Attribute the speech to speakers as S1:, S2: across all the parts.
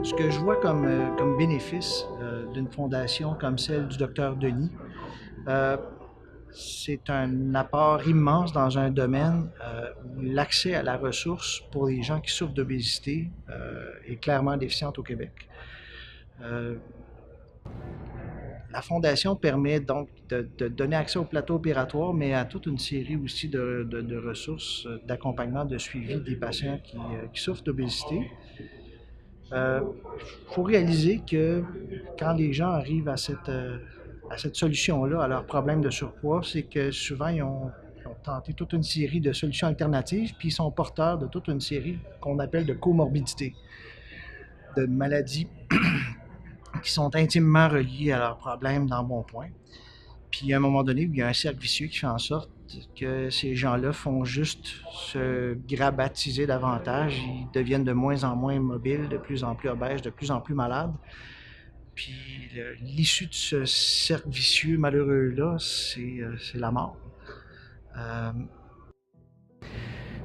S1: Ce que je vois comme bénéfice d'une fondation comme celle du docteur Denis, euh, c'est un apport immense dans un domaine où l'accès à la ressource pour les gens qui souffrent d'obésité est clairement déficiente au Québec. Euh, la fondation permet donc de donner accès au plateau opératoire, mais à toute une série aussi de ressources d'accompagnement, de suivi des patients qui souffrent d'obésité. Faut réaliser que quand les gens arrivent à cette solution-là, à leur problème de surpoids, c'est que souvent ils ont tenté toute une série de solutions alternatives, puis ils sont porteurs de toute une série qu'on appelle de comorbidités, de maladies qui sont intimement reliées à leurs problèmes d'embonpoint. Puis à un moment donné, il y a un cercle vicieux qui fait en sorte que ces gens-là font juste se grabatiser davantage, ils deviennent de moins en moins mobiles, de plus en plus obèses, de plus en plus malades. Puis l'issue de ce cercle vicieux malheureux-là, c'est la mort. Euh,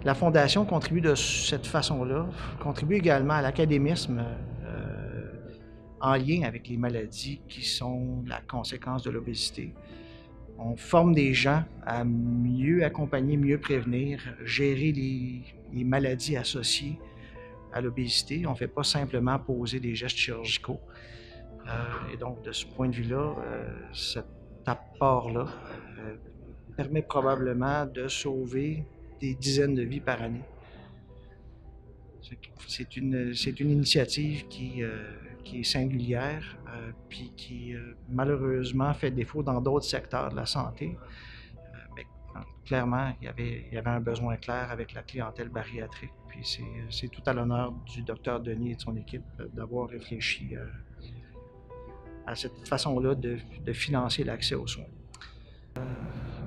S1: la Fondation contribue de cette façon-là, contribue également à l'académisme en lien avec les maladies qui sont la conséquence de l'obésité. On forme des gens à mieux accompagner, mieux prévenir, gérer les maladies associées à l'obésité. On ne fait pas simplement poser des gestes chirurgicaux. Et donc, de ce point de vue-là, cet apport-là permet probablement de sauver des dizaines de vies par année. C'est une initiative qui est singulière, puis qui malheureusement fait défaut dans d'autres secteurs de la santé. Mais clairement, il y avait un besoin clair avec la clientèle bariatrique. Puis c'est tout à l'honneur du docteur Denis et de son équipe d'avoir réfléchi à cette façon-là de financer l'accès aux soins.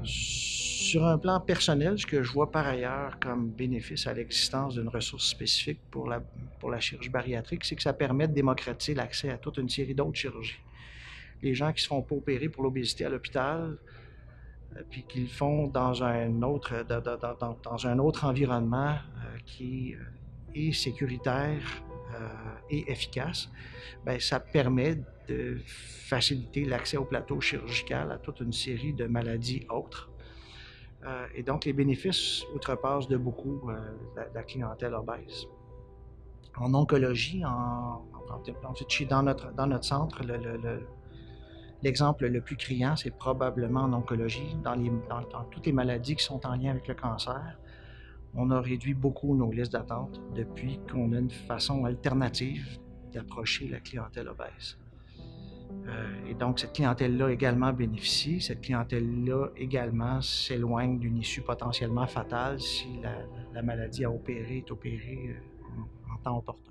S1: Sur un plan personnel, ce que je vois par ailleurs comme bénéfice à l'existence d'une ressource spécifique pour la chirurgie bariatrique, c'est que ça permet de démocratiser l'accès à toute une série d'autres chirurgies. Les gens qui se font pas opérer pour l'obésité à l'hôpital, puis qu'ils le font dans un autre environnement qui est sécuritaire et efficace, bien, ça permet de faciliter l'accès au plateau chirurgical à toute une série de maladies autres. Et donc, les bénéfices outrepassent de beaucoup la clientèle obèse. En oncologie, dans notre centre, l'exemple le plus criant, c'est probablement en oncologie, dans toutes les maladies qui sont en lien avec le cancer. On a réduit beaucoup nos listes d'attente depuis qu'on a une façon alternative d'approcher la clientèle obèse. Et donc, cette clientèle-là également bénéficie. Cette clientèle-là également s'éloigne d'une issue potentiellement fatale si la maladie à opérer est opérée en temps opportun.